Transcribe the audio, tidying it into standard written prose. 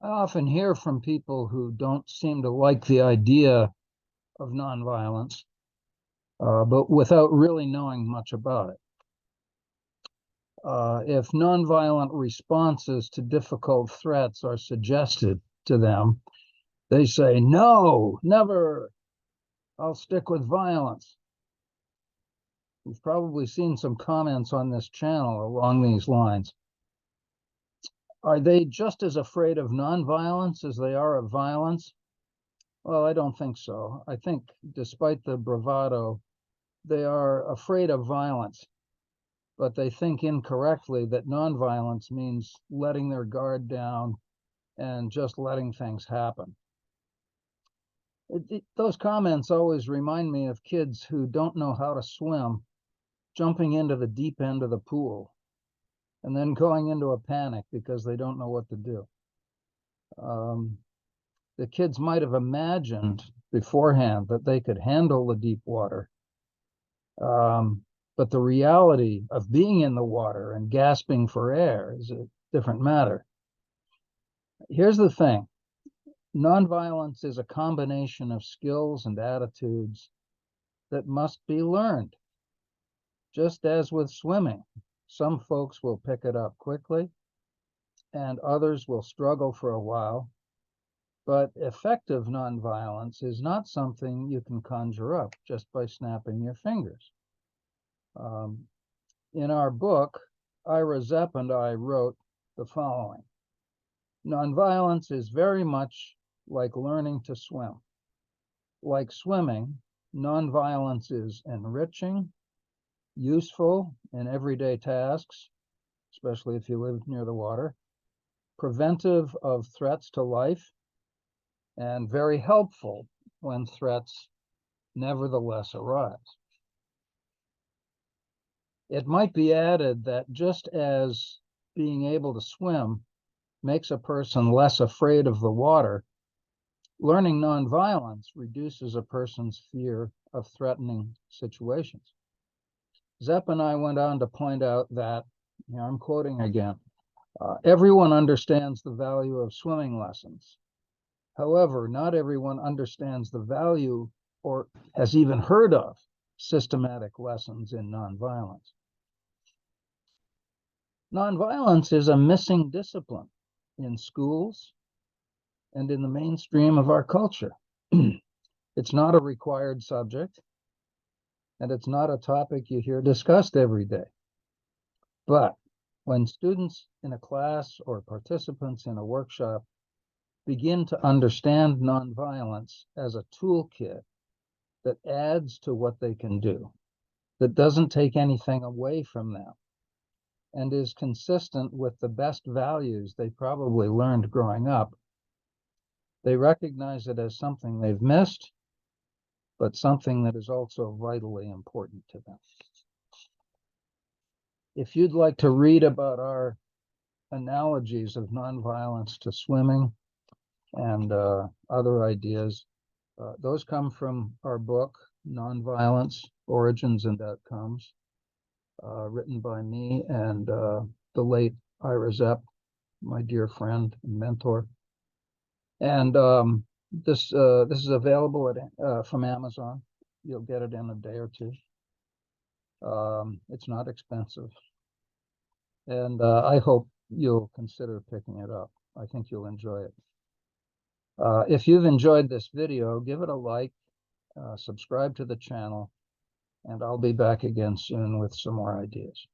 I often hear from people who don't seem to like the idea of nonviolence, but without really knowing much about it. If nonviolent responses to difficult threats are suggested to them, they say, no, never, I'll stick with violence. You've probably seen some comments on this channel along these lines. Are they just as afraid of nonviolence as they are of violence? Well, I don't think so. I think despite the bravado, they are afraid of violence, but they think incorrectly that nonviolence means letting their guard down and just letting things happen. Those comments always remind me of kids who don't know how to swim, jumping into the deep end of the pool, and then going into a panic because they don't know what to do. The kids might have imagined beforehand that they could handle the deep water. But the reality of being in the water and gasping for air is a different matter. Here's the thing. Nonviolence is a combination of skills and attitudes that must be learned. Just as with swimming, some folks will pick it up quickly and others will struggle for a while. But effective nonviolence is not something you can conjure up just by snapping your fingers. In our book, Ira Zepp and I wrote the following. Nonviolence is very much like learning to swim. Like swimming, nonviolence is enriching, useful in everyday tasks, especially if you live near the water, preventive of threats to life, and very helpful when threats nevertheless arise. It might be added that just as being able to swim makes a person less afraid of the water, learning nonviolence reduces a person's fear of threatening situations. Zepp and I went on to point out that, I'm quoting again, everyone understands the value of swimming lessons. However, not everyone understands the value or has even heard of systematic lessons in nonviolence. Nonviolence is a missing discipline in schools and in the mainstream of our culture. It's not a required subject, and it's not a topic you hear discussed every day. But when students in a class or participants in a workshop begin to understand nonviolence as a toolkit that adds to what they can do, that doesn't take anything away from them, and is consistent with the best values they probably learned growing up, they recognize it as something they've missed, but something that is also vitally important to them. If you'd like to read about our analogies of nonviolence to swimming and other ideas, those come from our book, Nonviolence, Origins and Outcomes, written by me and the late Ira Zepp, my dear friend and mentor. And this is available from Amazon. You'll get it in a day or two. It's not expensive. And I hope you'll consider picking it up. I think you'll enjoy it. If you've enjoyed this video, give it a like, subscribe to the channel, and I'll be back again soon with some more ideas.